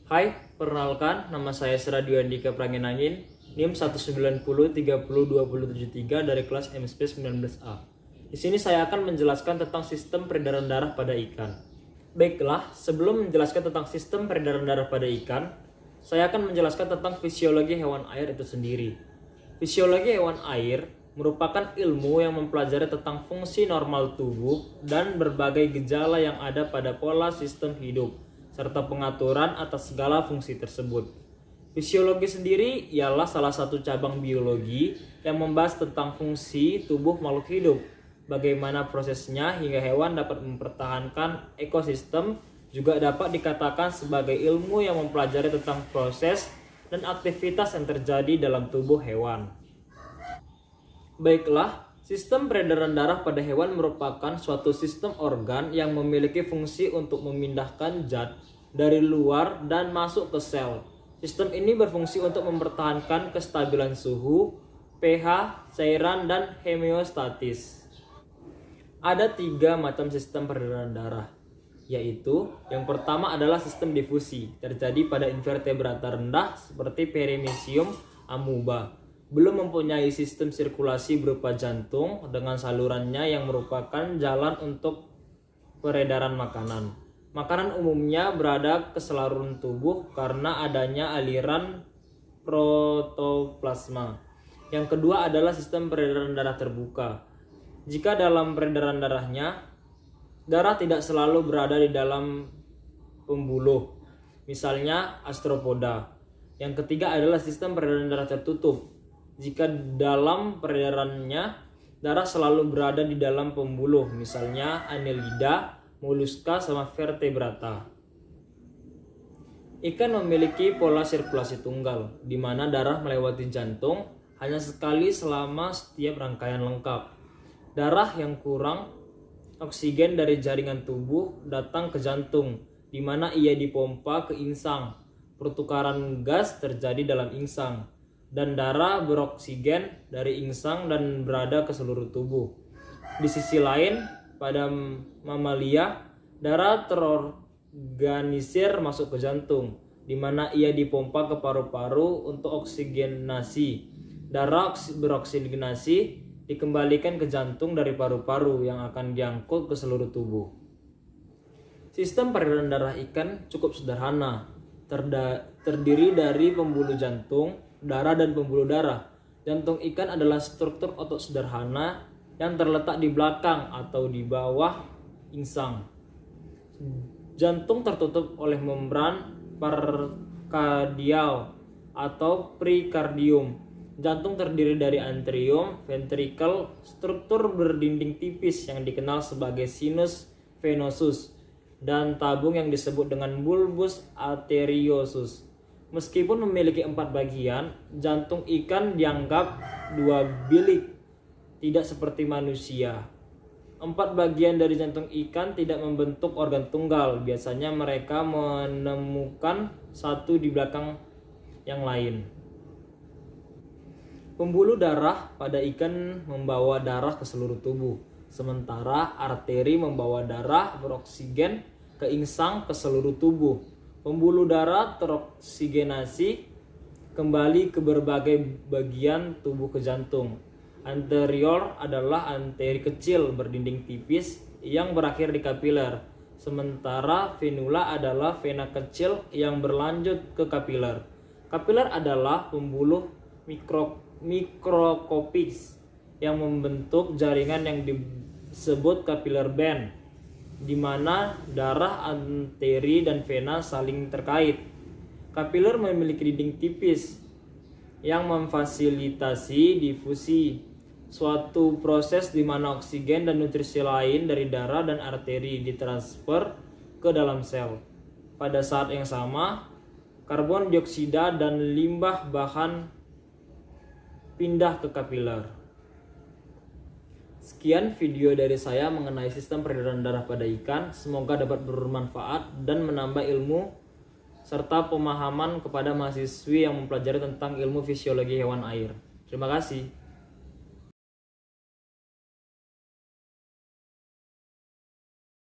Hai, perkenalkan nama saya Seradio Andika Pranginangin, NIM 190302073 dari kelas MSP 19A. Di sini saya akan menjelaskan tentang sistem peredaran darah pada ikan. Baiklah, sebelum menjelaskan tentang sistem peredaran darah pada ikan, saya akan menjelaskan tentang fisiologi hewan air itu sendiri. Fisiologi hewan air merupakan ilmu yang mempelajari tentang fungsi normal tubuh dan berbagai gejala yang ada pada pola sistem hidup, serta pengaturan atas segala fungsi tersebut. Fisiologi sendiri ialah salah satu cabang biologi yang membahas tentang fungsi tubuh makhluk hidup, bagaimana prosesnya hingga hewan dapat mempertahankan ekosistem, juga dapat dikatakan sebagai ilmu yang mempelajari tentang proses dan aktivitas yang terjadi dalam tubuh hewan. Baiklah, sistem peredaran darah pada hewan merupakan suatu sistem organ yang memiliki fungsi untuk memindahkan zat dari luar dan masuk ke sel. Sistem ini berfungsi untuk mempertahankan kestabilan suhu, pH, cairan, dan homeostatis. Ada 3 macam sistem peredaran darah, yaitu yang pertama adalah sistem difusi, terjadi pada invertebrata rendah seperti Paramecium amoeba. Belum mempunyai sistem sirkulasi berupa jantung dengan salurannya yang merupakan jalan untuk peredaran makanan. Makanan umumnya berada ke seluruh tubuh karena adanya aliran protoplasma. Yang kedua adalah sistem peredaran darah terbuka. Jika dalam peredaran darahnya, darah tidak selalu berada di dalam pembuluh, misalnya arthropoda. Yang ketiga adalah sistem peredaran darah tertutup. Jika dalam peredarannya, darah selalu berada di dalam pembuluh, misalnya Annelida, Mollusca, sama vertebrata. Ikan memiliki pola sirkulasi tunggal, di mana darah melewati jantung hanya sekali selama setiap rangkaian lengkap. Darah yang kurang oksigen dari jaringan tubuh datang ke jantung, di mana ia dipompa ke insang. Pertukaran gas terjadi dalam insang, dan darah beroksigen dari insang dan berada ke seluruh tubuh. Di sisi lain, pada mamalia, darah terorganisir masuk ke jantung, di mana ia dipompa ke paru-paru untuk oksigenasi. Darah beroksigenasi dikembalikan ke jantung dari paru-paru yang akan diangkut ke seluruh tubuh. Sistem peredaran darah ikan cukup sederhana, terdiri dari pembuluh jantung, darah, dan pembuluh darah. Jantung ikan adalah struktur otot sederhana yang terletak di belakang atau di bawah insang. Jantung tertutup oleh membran perkardial atau perikardium. Jantung terdiri dari antrium, ventricle, struktur berdinding tipis yang dikenal sebagai sinus venosus, dan tabung yang disebut dengan bulbus arteriosus. Meskipun memiliki 4 bagian, jantung ikan dianggap 2 bilik, tidak seperti manusia. 4 bagian dari jantung ikan tidak membentuk organ tunggal. Biasanya mereka menemukan satu di belakang yang lain. Pembuluh darah pada ikan membawa darah ke seluruh tubuh, sementara arteri membawa darah beroksigen ke insang ke seluruh tubuh. Pembuluh darah teroksigenasi kembali ke berbagai bagian tubuh ke jantung. Anterior adalah arteri kecil berdinding tipis yang berakhir di kapiler, sementara venula adalah vena kecil yang berlanjut ke kapiler. Kapiler adalah pembuluh mikroskopis yang membentuk jaringan yang disebut capillary band, di mana darah, arteri, dan vena saling terkait. Kapiler memiliki dinding tipis yang memfasilitasi difusi, suatu proses di mana oksigen dan nutrisi lain dari darah dan arteri ditransfer ke dalam sel. Pada saat yang sama, karbon dioksida dan limbah bahan pindah ke kapiler. Sekian video dari saya mengenai sistem peredaran darah pada ikan. Semoga dapat bermanfaat dan menambah ilmu serta pemahaman kepada mahasiswi yang mempelajari tentang ilmu fisiologi hewan air. Terima kasih.